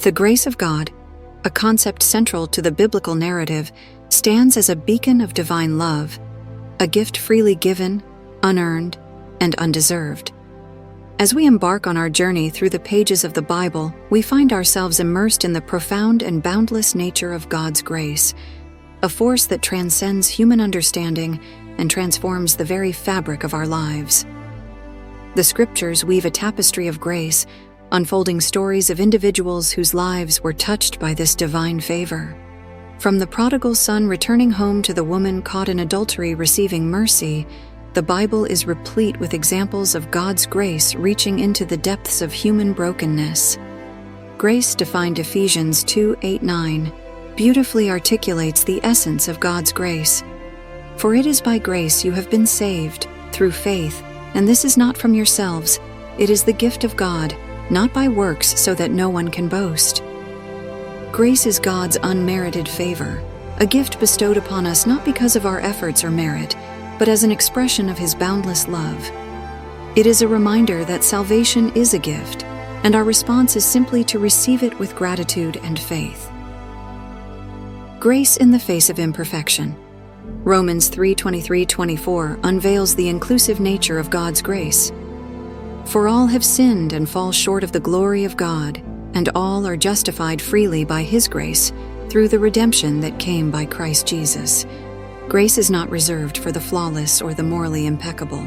The grace of God, a concept central to the biblical narrative, stands as a beacon of divine love, a gift freely given, unearned, and undeserved. As we embark on our journey through the pages of the Bible, we find ourselves immersed in the profound and boundless nature of God's grace, a force that transcends human understanding and transforms the very fabric of our lives. The Scriptures weave a tapestry of grace, unfolding stories of individuals whose lives were touched by this divine favor. From the prodigal son returning home to the woman caught in adultery receiving mercy, the Bible is replete with examples of God's grace reaching into the depths of human brokenness. Grace, defined Ephesians 2:8-9, beautifully articulates the essence of God's grace. For it is by grace you have been saved, through faith, and this is not from yourselves, it is the gift of God, not by works so that no one can boast. Grace is God's unmerited favor, a gift bestowed upon us not because of our efforts or merit, but as an expression of His boundless love. It is a reminder that salvation is a gift, and our response is simply to receive it with gratitude and faith. Grace in the face of imperfection. Romans 3:23-24 unveils the inclusive nature of God's grace. For all have sinned and fall short of the glory of God, and all are justified freely by His grace through the redemption that came by Christ Jesus. Grace is not reserved for the flawless or the morally impeccable.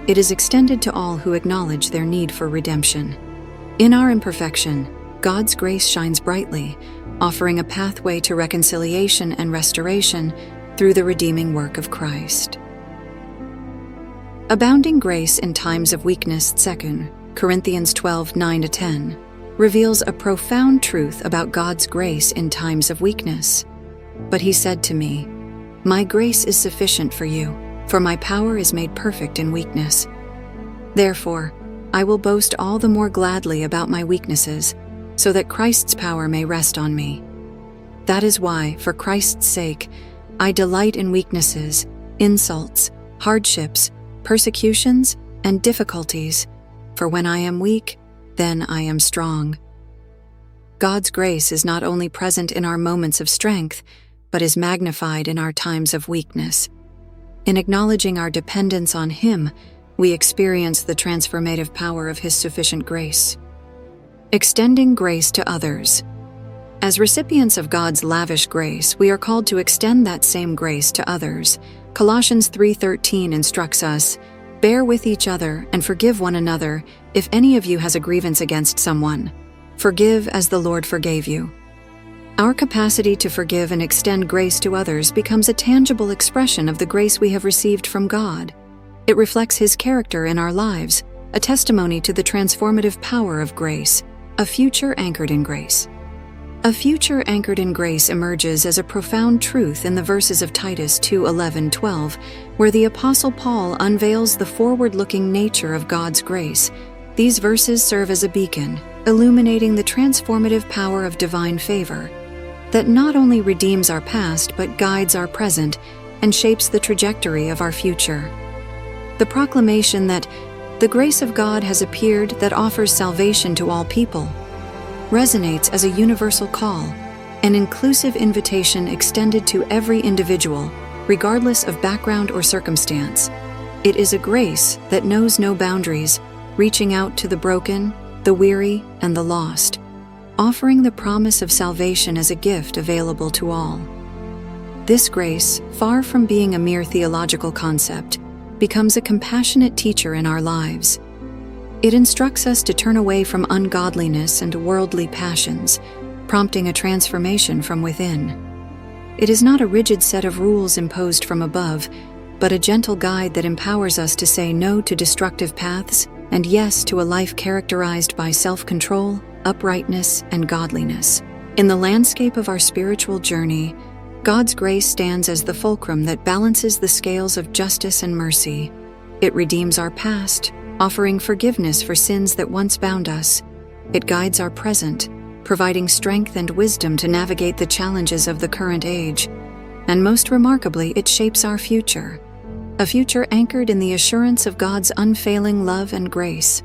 It is extended to all who acknowledge their need for redemption. In our imperfection, God's grace shines brightly, offering a pathway to reconciliation and restoration through the redeeming work of Christ. Abounding grace in times of weakness. 2 Corinthians 12:9-10 reveals a profound truth about God's grace in times of weakness. But He said to me, "My grace is sufficient for you, for my power is made perfect in weakness. Therefore, I will boast all the more gladly about my weaknesses, so that Christ's power may rest on me. That is why, for Christ's sake, I delight in weaknesses, insults, hardships, persecutions, and difficulties, for when I am weak, then I am strong." God's grace is not only present in our moments of strength, but is magnified in our times of weakness. In acknowledging our dependence on Him, we experience the transformative power of His sufficient grace. Extending grace to others. As recipients of God's lavish grace, we are called to extend that same grace to others. Colossians 3:13 instructs us, "Bear with each other and forgive one another if any of you has a grievance against someone. Forgive as the Lord forgave you." Our capacity to forgive and extend grace to others becomes a tangible expression of the grace we have received from God. It reflects His character in our lives, a testimony to the transformative power of grace, a future anchored in grace. A future anchored in grace emerges as a profound truth in the verses of Titus 2:11-12, where the Apostle Paul unveils the forward-looking nature of God's grace. These verses serve as a beacon, illuminating the transformative power of divine favor, that not only redeems our past but guides our present and shapes the trajectory of our future. The proclamation that the grace of God has appeared that offers salvation to all people resonates as a universal call, an inclusive invitation extended to every individual, regardless of background or circumstance. It is a grace that knows no boundaries, reaching out to the broken, the weary, and the lost, offering the promise of salvation as a gift available to all. This grace, far from being a mere theological concept, becomes a compassionate teacher in our lives. It instructs us to turn away from ungodliness and worldly passions, prompting a transformation from within. It is not a rigid set of rules imposed from above, but a gentle guide that empowers us to say no to destructive paths and yes to a life characterized by self-control, uprightness, and godliness. In the landscape of our spiritual journey, God's grace stands as the fulcrum that balances the scales of justice and mercy. It redeems our past, offering forgiveness for sins that once bound us. It guides our present, providing strength and wisdom to navigate the challenges of the current age. And most remarkably, it shapes our future, a future anchored in the assurance of God's unfailing love and grace.